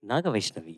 నాగవైష్ణవి.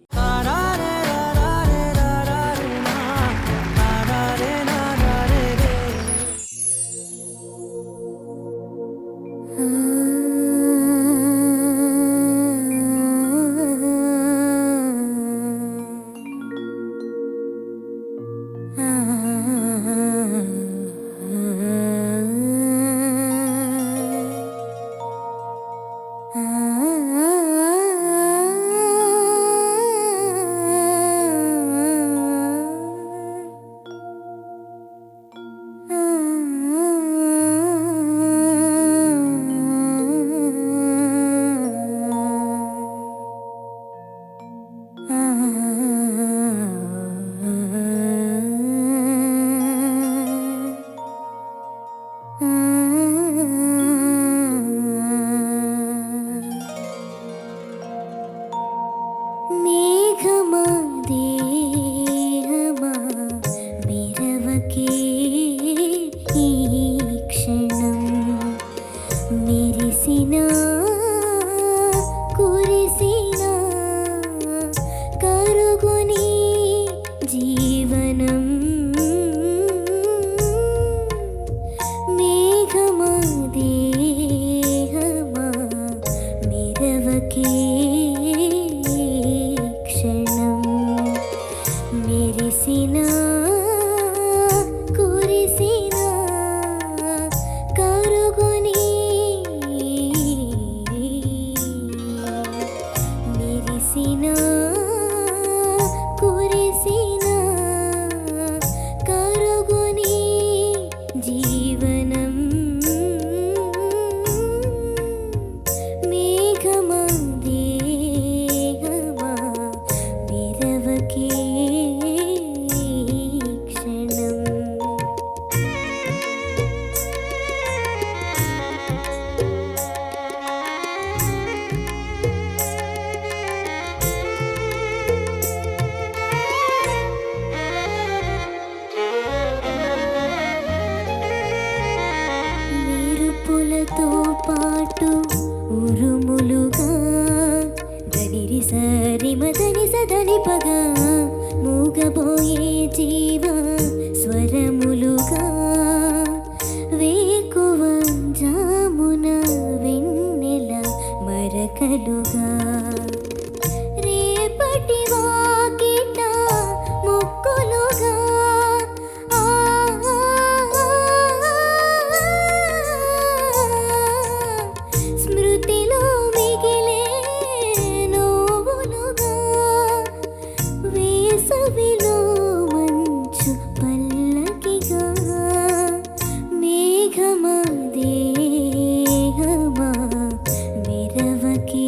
మేఘమా దేహమా మెరవకే ఈ క్షణం మెరిసిన కురిసిన కరుగుని జీవనం మేఘమా దేహమా మెరవకే క్షణం మెరిసిన కురిసిన కరుగుని మెరిసిన కురిసిన కరుగుని జీవనం మేఘమా దేహమా మెరవకే క్షణం. మెరుపులతో పాటు ఉరుములుగా గనిరి సరి మదని సదని పగా మూగబోయే జీవ స్వరములుగా వేకువ జామున వెన్నెల మరకలుగా రేపటి వాకిట మొక్కులుగా స్మృతిలో మిగిలే నోవులుగా వేసవిలో మంచు పల్లకిగా మేఘమా దేహమా మెరవకే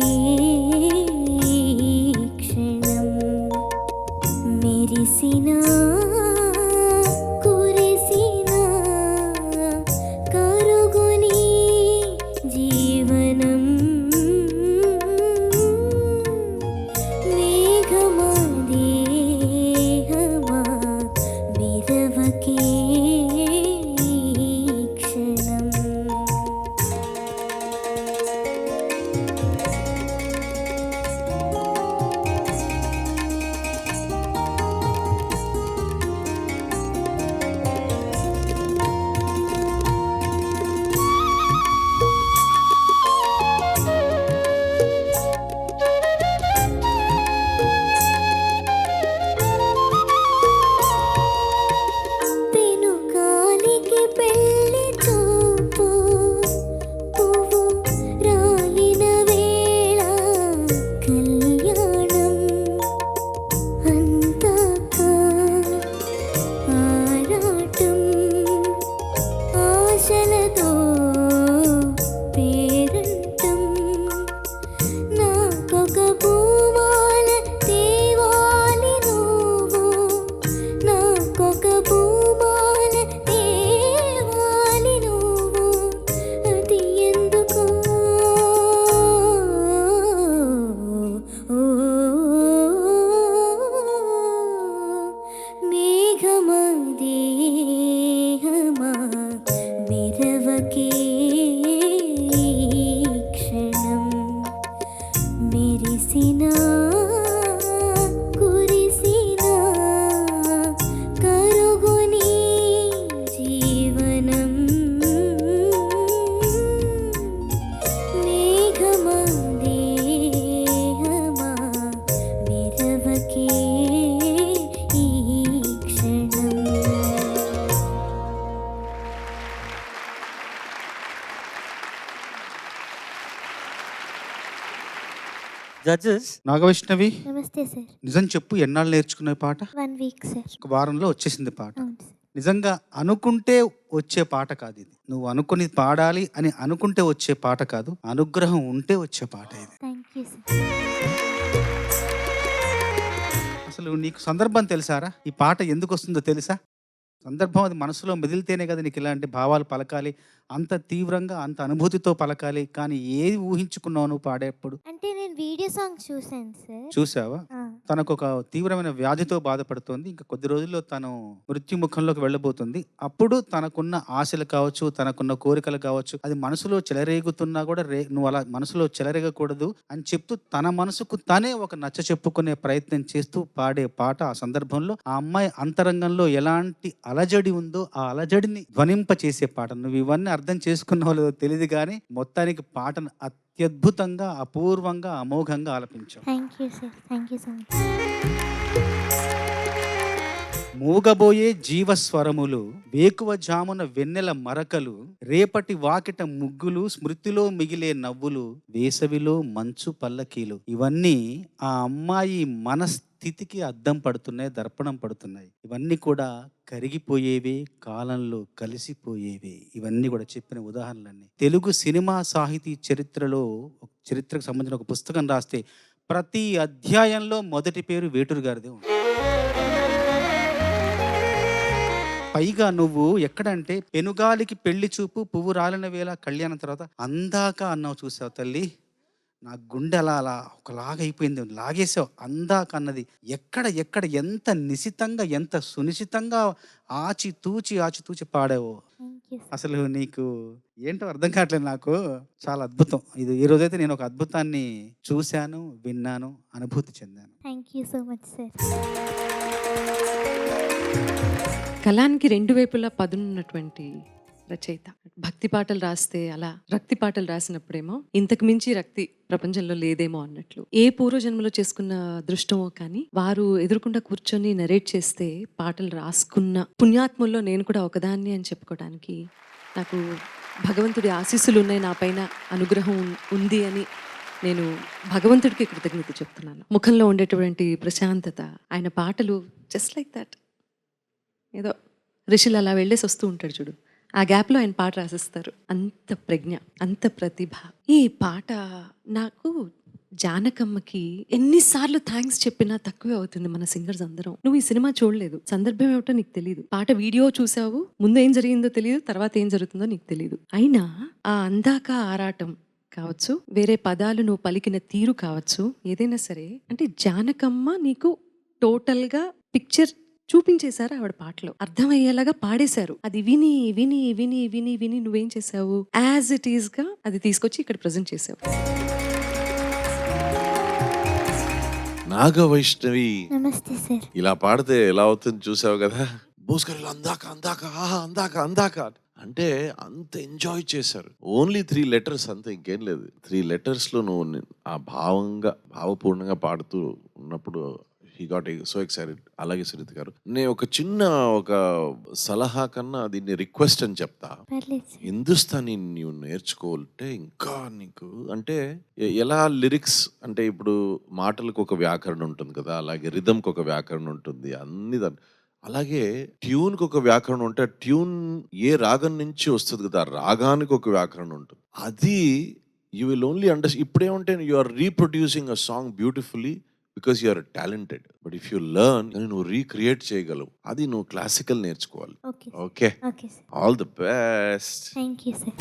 judges. నాగవైష్ణవి, నమస్తే సార్. నిజం చెప్పు, ఎన్నాళ్ళు నేర్చుకునే పాట? 1 వీక్ సార్. ఒక వారంలో వచ్చేసింది పాట. అవును సార్. నిజంగా అనుకుంటే వచ్చే పాట కాదు ఇది. నువ్వు అనుకుని పాడాలి అని అనుకుంటే వచ్చే పాట కాదు, అనుగ్రహం ఉంటే వచ్చే పాట ఇది. Thank you sir. అసలు నీకు సందర్భం తెలుసారా? ఈ పాట ఎందుకు వస్తుందో తెలుసా? సందర్భం అది మనసులో మెదిలితేనే కదా నీకు ఇలాంటి భావాలు పలకాలి, అంత తీవ్రంగా అంత అనుభూతితో పలకాలి. కానీ ఏది ఊహించుకున్నావు నువ్వు పాడేప్పుడు? అంటే నేను వీడియో సాంగ్ చూసాను సార్. చూసావా? తనకు ఒక తీవ్రమైన వ్యాధితో బాధపడుతోంది. ఇంకా కొద్ది రోజుల్లో తను మృత్యు ముఖంలోకి వెళ్ళబోతుంది. అప్పుడు తనకున్న ఆశలు కావచ్చు, తనకున్న కోరికలు కావచ్చు, అది మనసులో చెలరేగుతున్నా కూడా నువ్వు అలా మనసులో చెలరేగకూడదు అని చెప్తూ తన మనసుకు తనే ఒక నచ్చ చెప్పుకునే ప్రయత్నం చేస్తూ పాడే పాట. ఆ సందర్భంలో ఆ అమ్మాయి అంతరంగంలో ఎలాంటి అలజడి ఉందో ఆ అలజడిని ధ్వనింప చేసే పాట. నువ్వు ఇవన్నీ అర్థం చేసుకున్నావో లేదో తెలియదు, కానీ మొత్తానికి పాటను అత్యద్భుతంగా, అపూర్వంగా, అమోఘంగా ఆలపించావు. Thank you sir. Thank you so much. మూగబోయే జీవస్వరములు, వేకువ జామున వెన్నెల మరకలు, రేపటి వాకిట ముగ్గులు, స్మృతిలో మిగిలే నవ్వులు, వేసవిలో మంచు పల్లకీలు, ఇవన్నీ ఆ అమ్మాయి మనస్థితికి అద్దం పడుతున్నాయి, దర్పణం పడుతున్నాయి. ఇవన్నీ కూడా కరిగిపోయేవే, కాలంలో కలిసిపోయేవే. ఇవన్నీ కూడా చెప్పిన ఉదాహరణలన్నీ. తెలుగు సినిమా సాహితీ చరిత్రకు సంబంధించిన ఒక పుస్తకం రాస్తే ప్రతి అధ్యాయంలో మొదటి పేరు వేటూరు గారిదే ఉంది. పైగా నువ్వు ఎక్కడంటే పెనుగాలికి పెళ్లి చూపు, పువ్వు రాలిన వేళ కళ్యాణం తర్వాత అందాక అన్నావు. చూసావు తల్లి, నా గుండె అలా అలా ఒకలాగా అయిపోయింది, లాగేసావు. అందాక అన్నది ఎక్కడ ఎంత నిశితంగా, ఎంత సునిశితంగా ఆచితూచి పాడావు. అసలు నీకు ఏంటో అర్థం కావట్లేదు నాకు. చాలా అద్భుతం ఇది. ఈ రోజైతే నేను ఒక అద్భుతాన్ని చూశాను, విన్నాను, అనుభూతి చెందాను. Thank you so much sir. కళానికి రెండు వైపులా పదునున్నటువంటి రచయిత. భక్తి పాటలు రాస్తే అలా, రక్తి పాటలు రాసినప్పుడేమో ఇంతకు మించి రక్తి ప్రపంచంలో లేదేమో అన్నట్లు. ఏ పూర్వజన్మలో చేసుకున్న అదృష్టమో కానీ వారు ఎదురుకుండా కూర్చొని నరేట్ చేస్తే పాటలు రాసుకున్న పుణ్యాత్ముల్లో నేను కూడా ఒకదాన్ని అని చెప్పుకోవడానికి నాకు భగవంతుడి ఆశీస్సులు ఉన్నాయి, నా పైన అనుగ్రహం ఉంది అని నేను భగవంతుడికి కృతజ్ఞత చెప్తున్నాను. ముఖంలో ఉండేటువంటి ప్రశాంతత, ఆయన పాటలు జస్ట్ లైక్ దట్. ఏదో ఋషులు అలా వెళ్ళేసి వస్తూ ఉంటాడు చూడు, ఆ గ్యాప్లో ఆయన పాట రాసిస్తారు. అంత ప్రజ్ఞ, అంత ప్రతిభ. ఈ పాట నాకు జానకమ్మకి ఎన్నిసార్లు థ్యాంక్స్ చెప్పినా తక్కువే అవుతుంది. మన సింగర్స్ అందరం. నువ్వు ఈ సినిమా చూడలేదు, సందర్భం ఏమిటో నీకు తెలియదు, పాట వీడియో చూసావు, ముందు ఏం జరిగిందో తెలియదు, తర్వాత ఏం జరుగుతుందో నీకు తెలియదు. అయినా ఆ అందాక ఆరాటం కావచ్చు, వేరే పదాలు నువ్వు పలికిన తీరు కావచ్చు, ఏదైనా సరే, అంటే జానకమ్మ నీకు టోటల్గా పిక్చర్ చూపించేశారు. ఆవిడ పాటలో అర్థమయ్యేలాగా పాడేశారు. అది విని విని విని విని విని నువ్వేం చేసావు, యాజ్ ఇట్ ఈస్ గా అది తీసుకొచ్చి ఇక్కడ ప్రజెంట్ చేసావు. నాగవైష్ణవి, నమస్తే సార్. ఇలా పాడితే ఎలా అవుతుంది చూసావు కదా. బోస్కర్ అందాక అందాక ఆహా అందాక అందాక అంటే అంత ఎంజాయ్ చేశారు. ఓన్లీ 3 letters అంతే, ఇంకేం లేదు. 3 letters లో నువ్వు ఆ భావపూర్ణంగా పాడుతూ ఉన్నప్పుడు he got so excited. అలాగే సునీత గారు, నేను ఒక చిన్న సలహా కన్నా దీన్ని రిక్వెస్ట్ అని చెప్తా. హిందుస్థానీ నీవు నేర్చుకోవాలంటే ఇంకా నీకు అంటే ఎలా లిరిక్స్ అంటే ఇప్పుడు మాటలకు ఒక వ్యాకరణ ఉంటుంది కదా, అలాగే రిథమ్కి ఒక వ్యాకరణ ఉంటుంది, అన్ని అలాగే ట్యూన్కి ఒక వ్యాకరణం ఉంటే ట్యూన్ ఏ రాగం నుంచి వస్తుంది కదా, రాగానికి ఒక వ్యాకరణం ఉంటుంది. అది యూ విల్ ఓన్లీ అండర్స్టాండ్. ఇప్పుడేమంటే you are reproducing a song beautifully because you are talented. But if you learn, నువ్వు రీక్రియేట్ చేయగలవు. అది నువ్వు క్లాసికల్ నేర్చుకోవాలి. Okay, all the best. Thank you sir.